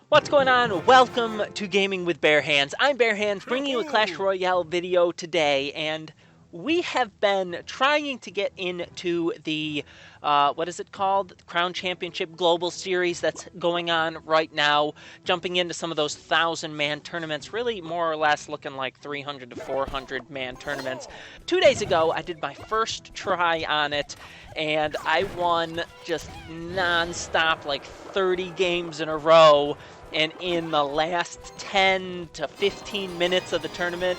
What's going on? Welcome to Gaming with Bare Hands. I'm Bare Hands, bringing you a Clash Royale video today, and we have been trying to get into the, what is it called? Crown Championship Global Series that's going on right now, jumping into some of those 1,000-man tournaments, really more or less looking like 300 to 400-man tournaments. 2 days ago, I did my first try on it, and I won just non-stop, like 30 games in a row. And in the last 10 to 15 minutes of the tournament,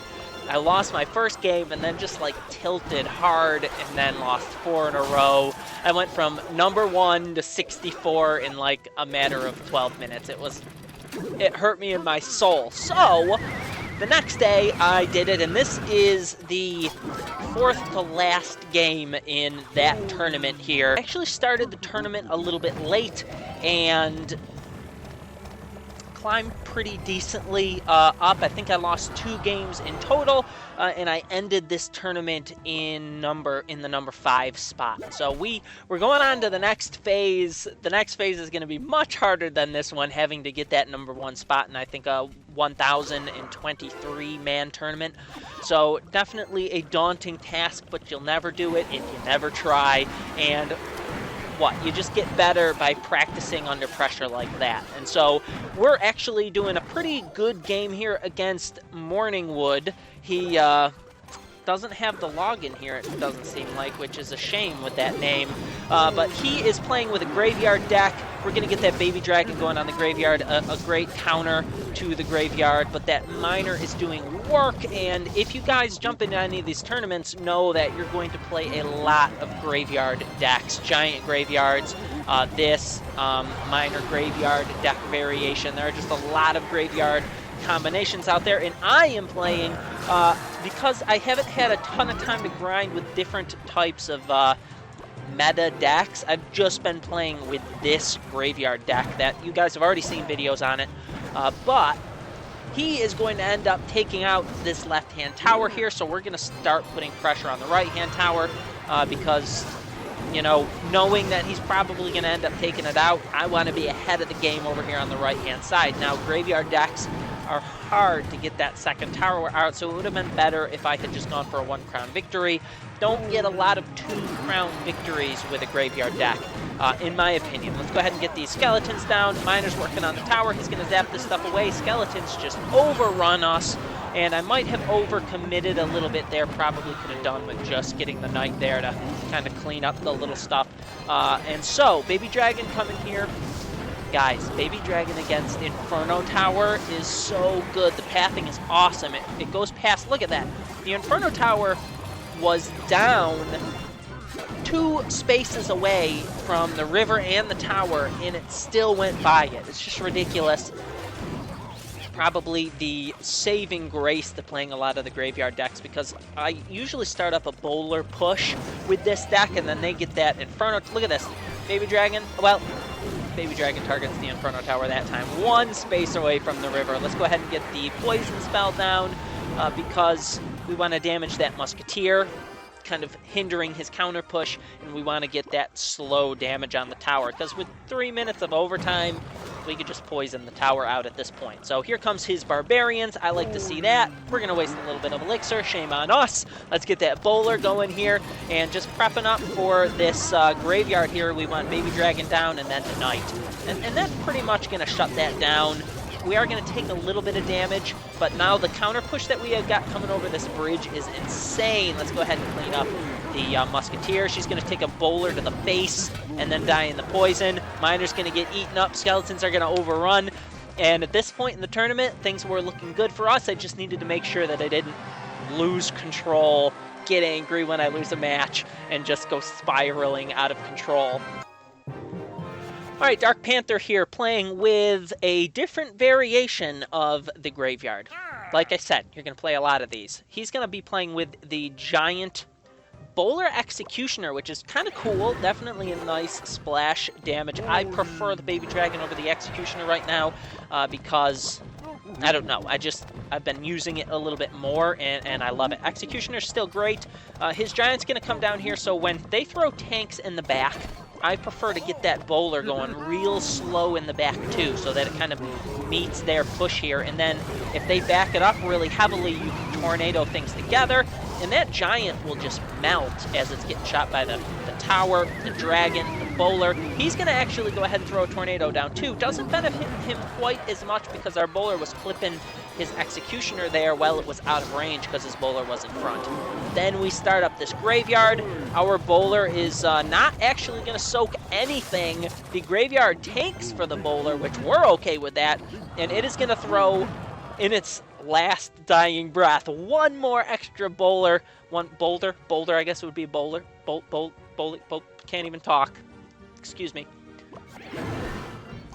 I lost my first game and then just like tilted hard and then lost 4 in a row. I went from number 1 to 64 in like a matter of 12 minutes. It hurt me in my soul. So the next day I did it, and this is the 4th to last game in that tournament here. I actually started the tournament a little bit late and climbed pretty decently up. I think I lost 2 games in total, and I ended this tournament in the number 5 spot. So we're going on to the next phase. The next phase is going to be much harder than this one, having to get that number 1 spot in I think a 1,023-man tournament. So definitely a daunting task, but you'll never do it if you never try. And you just get better by practicing under pressure like that. And so we're actually doing a pretty good game here against Morningwood. He doesn't have the login here, it doesn't seem like, which is a shame with that name. But he is playing with a graveyard deck. We're going to get that baby dragon going on the graveyard, a great counter to the graveyard, but that miner is doing work, and if you guys jump into any of these tournaments, know that you're going to play a lot of graveyard decks, giant graveyards, this miner graveyard deck variation. There are just a lot of graveyard combinations out there, and I am playing, because I haven't had a ton of time to grind with different types of meta decks, I've just been playing with this graveyard deck that you guys have already seen videos on it, but he is going to end up taking out this left-hand tower here, so we're going to start putting pressure on the right-hand tower, because, you know, knowing that he's probably going to end up taking it out, I want to be ahead of the game over here on the right-hand side. Now, graveyard decks are hard to get that second tower out, so it would have been better if I had just gone for a 1 crown victory. Don't get a lot of 2 crown victories with a graveyard deck, in my opinion. Let's go ahead and get these skeletons down. Miner's working on the tower. He's going to zap this stuff away. Skeletons just overrun us, and I might have overcommitted a little bit there. Probably could have done with just getting the knight there to kind of clean up the little stuff. And so, baby dragon coming here. Guys, baby dragon against Inferno Tower is so good. The pathing is awesome. It goes past, look at that. The Inferno Tower was down 2 spaces away from the river and the tower, and it still went by it. It's just ridiculous. Probably the saving grace to playing a lot of the graveyard decks, because I usually start up a bowler push with this deck, and then they get that Inferno. Look at this. Baby dragon, well, baby dragon targets the Inferno Tower that time. 1 space away from the river. Let's go ahead and get the poison spell down, because we want to damage that Musketeer, kind of hindering his counter push, and we want to get that slow damage on the tower, because with 3 minutes of overtime, we could just poison the tower out at this point. So here comes his barbarians. I like to see that. We're going to waste a little bit of elixir. Shame on us. Let's get that bowler going here, and just prepping up for this graveyard here. We want baby dragon down and then the knight. And that's pretty much going to shut that down. We are going to take a little bit of damage, but now the counter push that we have got coming over this bridge is insane. Let's go ahead and clean up the Musketeer. She's going to take a bowler to the face and then die in the poison. Miner's going to get eaten up. Skeletons are going to overrun. And at this point in the tournament, things were looking good for us. I just needed to make sure that I didn't lose control, get angry when I lose a match, and just go spiraling out of control. All right, Dark Panther here, playing with a different variation of the graveyard. Like I said, you're going to play a lot of these. He's going to be playing with the giant Bowler Executioner, which is kind of cool. Definitely a nice splash damage. I prefer the Baby Dragon over the Executioner right now because, I don't know, I've been using it a little bit more, and I love it. Executioner's still great. His Giant's going to come down here, so when they throw tanks in the back, I prefer to get that bowler going real slow in the back too, so that it kind of meets their push here. And then if they back it up really heavily, you can tornado things together, and that Giant will just melt as it's getting shot by the tower, the dragon, the bowler. He's going to actually go ahead and throw a tornado down too. Doesn't benefit him quite as much because our bowler was clipping his executioner there while it was out of range because his bowler was in front. Then we start up this graveyard. Our bowler is not actually going to soak anything. The graveyard tanks for the bowler, which we're okay with that, and it is going to throw in its last dying breath one more extra bowler. One boulder, I guess it would be a bowler. Can't even talk. Excuse me.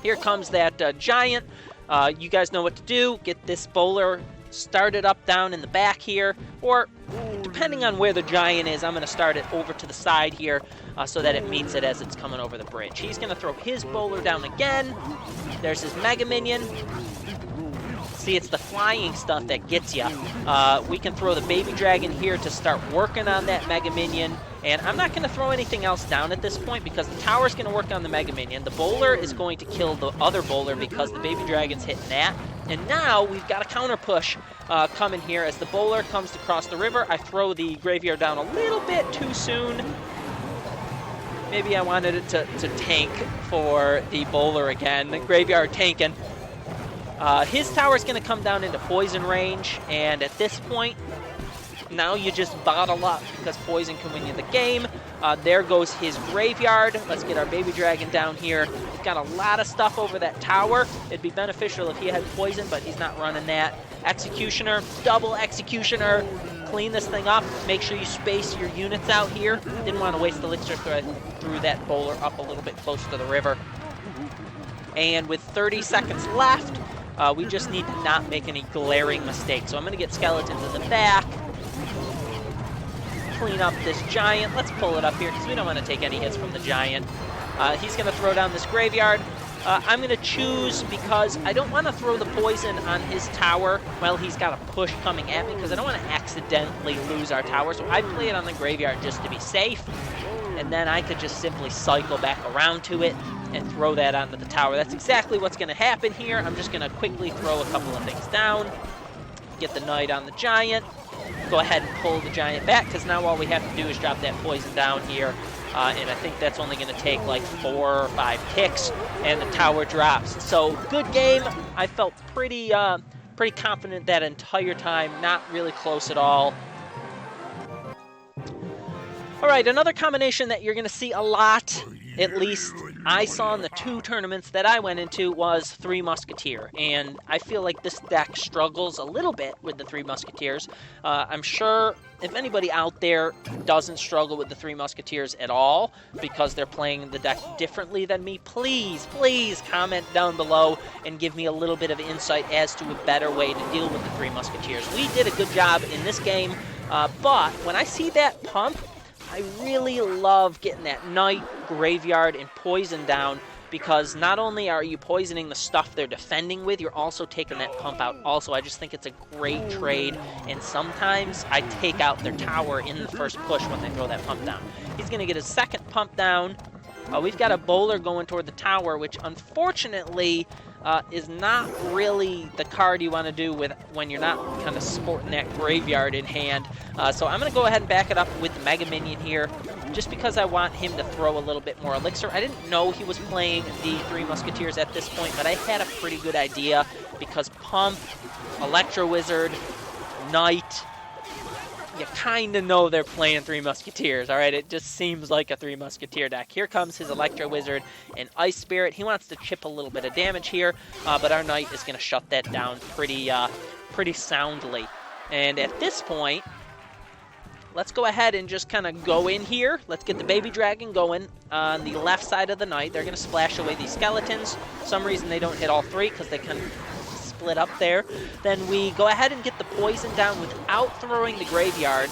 Here comes that Giant. You guys know what to do. Get this bowler started up down in the back here, or depending on where the Giant is, I'm going to start it over to the side here so that it meets it as it's coming over the bridge. He's going to throw his bowler down again. There's his Mega Minion. See, it's the flying stuff that gets you. We can throw the Baby Dragon here to start working on that Mega Minion. And I'm not going to throw anything else down at this point because the tower's going to work on the Mega Minion. The bowler is going to kill the other bowler because the Baby Dragon's hitting that. And now we've got a counter push coming here as the bowler comes to cross the river. I throw the graveyard down a little bit too soon. Maybe I wanted it to tank for the bowler again. The graveyard tanking. His tower's going to come down into poison range, and at this point, now you just bottle up because poison can win you the game. There goes his graveyard. Let's get our Baby Dragon down here. He's got a lot of stuff over that tower. It'd be beneficial if he had poison, but he's not running that. Executioner, double Executioner. Clean this thing up. Make sure you space your units out here. Didn't want to waste elixir, so I threw that bowler up a little bit closer to the river. And with 30 seconds left, we just need to not make any glaring mistakes. So I'm going to get skeletons in the back. Clean up this Giant. Let's pull it up here because we don't want to take any hits from the Giant. He's going to throw down this graveyard. I'm going to choose because I don't want to throw the poison on his tower while he's got a push coming at me because I don't want to accidentally lose our tower. So I play it on the graveyard just to be safe. And then I could just simply cycle back around to it and throw that onto the tower. That's exactly what's going to happen here. I'm just going to quickly throw a couple of things down. Get the Knight on the Giant. Go ahead and pull the Giant back because now all we have to do is drop that poison down here. And I think that's only going to take like 4 or 5 ticks, and the tower drops. So good game. I felt pretty confident that entire time. Not really close at all. All right, another combination that you're going to see a lot, at least I saw in the 2 tournaments that I went into, was 3 Musketeer. And I feel like this deck struggles a little bit with the 3 Musketeers. I'm sure if anybody out there doesn't struggle with the 3 Musketeers at all because they're playing the deck differently than me, please comment down below and give me a little bit of insight as to a better way to deal with the 3 Musketeers. We did a good job in this game, but when I see that pump, I really love getting that Knight, Graveyard, and Poison down because not only are you poisoning the stuff they're defending with, you're also taking that pump out. Also, I just think it's a great trade, and sometimes I take out their tower in the first push when they throw that pump down. He's going to get his second pump down. We've got a bowler going toward the tower, which unfortunately is not really the card you want to do with when you're not kind of sporting that graveyard in hand. So I'm going to go ahead and back it up with the Mega Minion here, just because I want him to throw a little bit more elixir. I didn't know he was playing the 3 Musketeers at this point, but I had a pretty good idea because Pump, Electro Wizard, Knight, you kind of know they're playing 3 Musketeers, all right? It just seems like a 3 Musketeer deck. Here comes his Electro Wizard and Ice Spirit. He wants to chip a little bit of damage here, but our Knight is going to shut that down pretty soundly. And at this point, let's go ahead and just kind of go in here. Let's get the Baby Dragon going on the left side of the Knight. They're going to splash away these skeletons. For some reason, they don't hit all 3 because they can split up there. Then we go ahead and get the poison down without throwing the graveyard.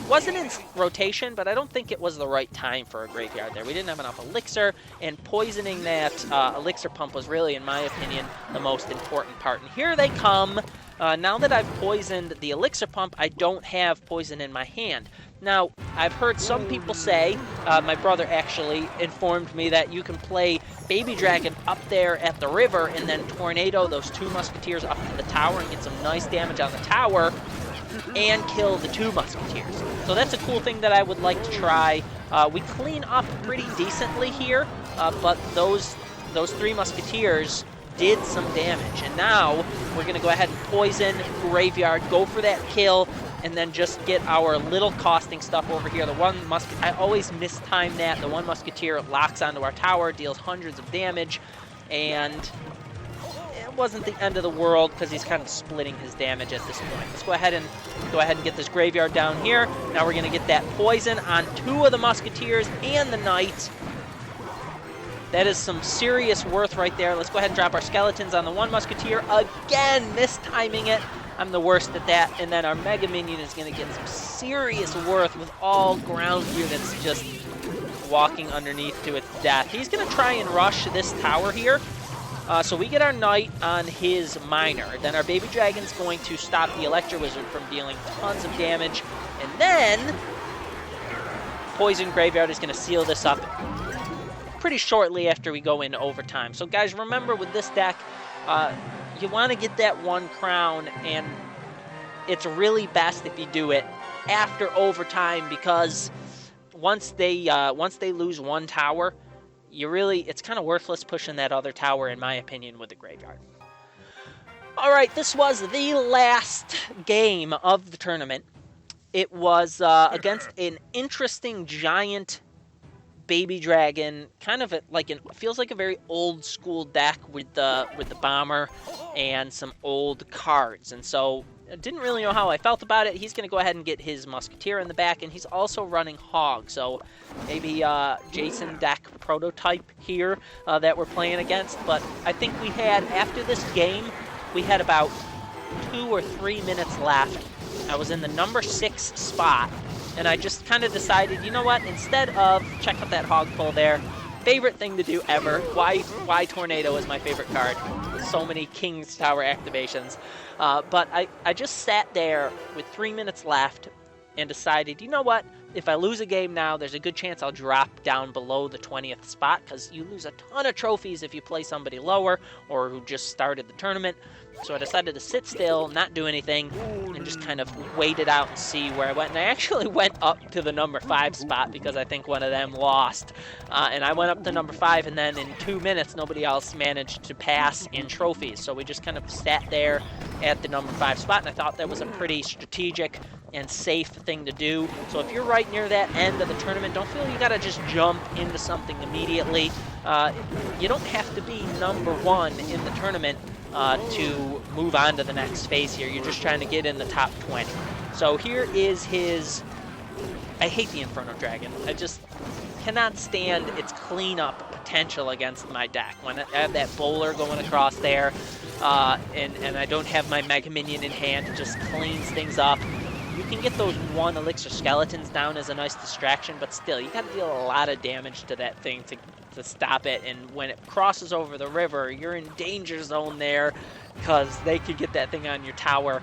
Wasn't in rotation, but I don't think it was the right time for a graveyard there. We didn't have enough elixir, and poisoning that elixir pump was really, in my opinion, the most important part. And here they come. Now that I've poisoned the elixir pump, I don't have poison in my hand. Now, I've heard some people say, my brother actually informed me that you can play Baby Dragon up there at the river and then tornado those 2 Musketeers up to the tower and get some nice damage on the tower and kill the 2 Musketeers. So that's a cool thing that I would like to try. We clean up pretty decently here, but those 3 Musketeers did some damage. And now we're going to go ahead and poison Graveyard, go for that kill, and then just get our little costing stuff over here. The 1 I always mistime that. The 1 Musketeer locks onto our tower, deals hundreds of damage, and it wasn't the end of the world because he's kind of splitting his damage at this point. Let's go ahead and get this Graveyard down here. Now we're going to get that poison on 2 of the Musketeers and the Knight. That is some serious worth right there. Let's go ahead and drop our skeletons on the 1 Musketeer. Again, mistiming it. I'm the worst at that. And then our Mega Minion is going to get some serious worth with all ground units just walking underneath to its death. He's going to try and rush this tower here. So we get our Knight on his Miner. Then our Baby Dragon's going to stop the Electro Wizard from dealing tons of damage. And then Poison Graveyard is going to seal this up pretty shortly after we go into overtime. So guys, remember with this deck, you want to get that 1 crown, and it's really best if you do it after overtime, because once they lose 1 tower, it's kind of worthless pushing that other tower, in my opinion, with the Graveyard. All right, this was the last game of the tournament. It was against an interesting giant Baby Dragon, kind of feels like a very old school deck with the bomber and some old cards. And so I didn't really know how I felt about it. He's going to go ahead and get his Musketeer in the back, and he's also running Hog. So maybe Jason deck prototype here that we're playing against. But I think we had, after this game, we had about 2 or 3 minutes left. I was in the number 6 spot. And I just kind of decided, you know what, instead of, check out that Hog pull there, favorite thing to do ever. Why Tornado is my favorite card. So many King's Tower activations. But I just sat there with 3 minutes left and decided, you know what, if I lose a game now, there's a good chance I'll drop down below the 20th spot, because you lose a ton of trophies if you play somebody lower or who just started the tournament. So I decided to sit still, not do anything, and just kind of wait it out and see where I went. And I actually went up to the number 5 spot because I think one of them lost. And I went up to number 5, and then in 2 minutes, nobody else managed to pass in trophies. So we just kind of sat there at the number 5 spot, and I thought that was a pretty strategic and safe thing to do. So if you're right near that end of the tournament, don't feel you gotta just jump into something immediately. You don't have to be number 1 in the tournament to move on to the next phase here. You're just trying to get in the top 20. So here is his... I hate the Inferno Dragon. I just cannot stand its cleanup potential against my deck. When I have that bowler going across there, and I don't have my Mega Minion in hand, it just cleans things up. You can get those 1 Elixir Skeletons down as a nice distraction, but still, you gotta deal a lot of damage to that thing to stop it, and when it crosses over the river, you're in danger zone there, because they could get that thing on your tower,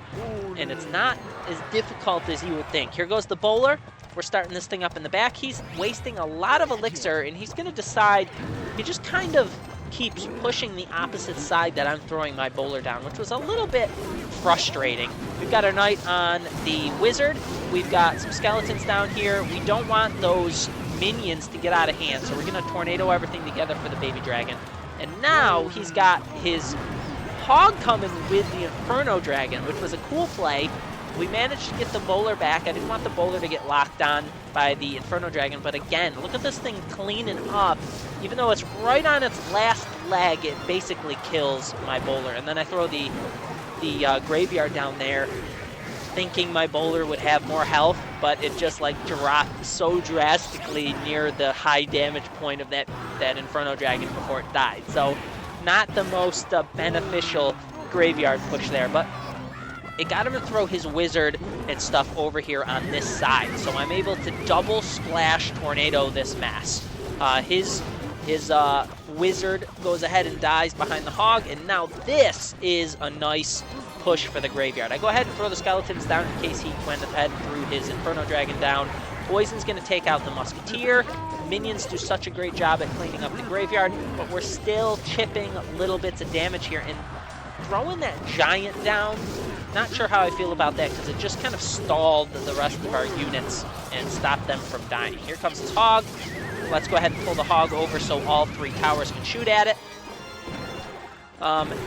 and it's not as difficult as you would think. Here goes the bowler. We're starting this thing up in the back. He's wasting a lot of elixir, and he's gonna decide, he just kind of keeps pushing the opposite side that I'm throwing my bowler down, which was a little bit frustrating. We've got our Knight on the Wizard. We've got some skeletons down here. We don't want those minions to get out of hand, so we're going to tornado everything together for the Baby Dragon. And now he's got his Hog coming with the Inferno Dragon, which was a cool play. We managed to get the bowler back. I didn't want the bowler to get locked on by the Inferno Dragon, but again, look at this thing cleaning up. Even though it's right on its last leg, it basically kills my bowler. And then I throw the Graveyard down there, thinking my bowler would have more health, but it just like dropped so drastically near the high damage point of that Inferno Dragon before it died. So not the most beneficial Graveyard push there, but it got him to throw his wizard and stuff over here on this side. So I'm able to double splash tornado this mess. His wizard goes ahead and dies behind the hog, and now this is a nice push for the graveyard. I go ahead and throw the skeletons down in case he went ahead and threw his Inferno Dragon down. Poison's going to take out the Musketeer. Minions do such a great job at cleaning up the graveyard, but we're still chipping little bits of damage here. And throwing that giant down, not sure how I feel about that, because it just kind of stalled the rest of our units and stopped them from dying. Here comes his hog. Let's go ahead and pull the hog over so all 3 towers can shoot at it.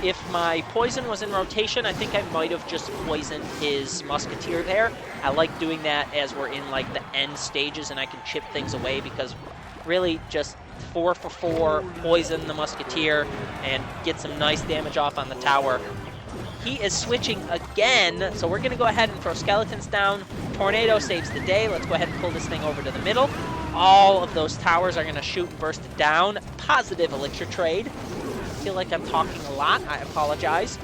If my poison was in rotation, I think I might have just poisoned his Musketeer there. I like doing that as we're in like the end stages and I can chip things away, because really just 4 for 4, poison the Musketeer and get some nice damage off on the tower. He is switching again, so we're going to go ahead and throw skeletons down. Tornado saves the day. Let's go ahead and pull this thing over to the middle. All of those towers are going to shoot and burst it down. Positive elixir trade. I feel like I'm talking a lot. I apologize.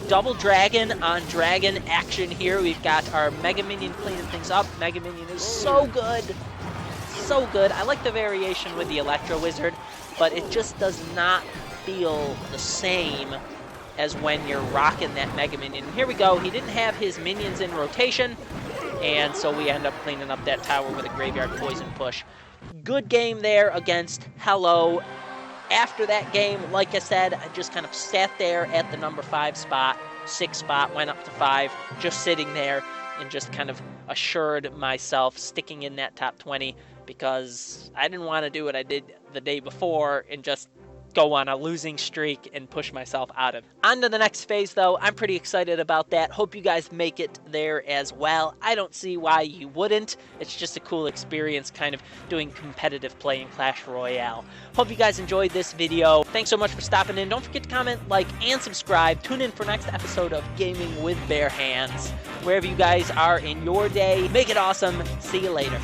Double dragon on dragon action here. We've got our Mega Minion cleaning things up. Mega Minion is so good. So good. I like the variation with the Electro Wizard, but it just does not feel the same as when you're rocking that Mega Minion. Here we go. He didn't have his minions in rotation, and so we end up cleaning up that tower with a Graveyard Poison push. Good game there against Hello. After that game, like I said, I just kind of sat there at the number 5 spot, 6 spot, went up to 5, just sitting there and just kind of assured myself sticking in that top 20, because I didn't want to do what I did the day before and just go on a losing streak and push myself out of it. On to the next phase, though. I'm pretty excited about that. Hope you guys make it there as well. I don't see why you wouldn't. It's just a cool experience kind of doing competitive play in Clash Royale. Hope you guys enjoyed this video. Thanks so much for stopping in. Don't forget to comment, like, and subscribe. Tune in for next episode of Gaming with Bare Hands. Wherever you guys are in your day, make it awesome. See you later.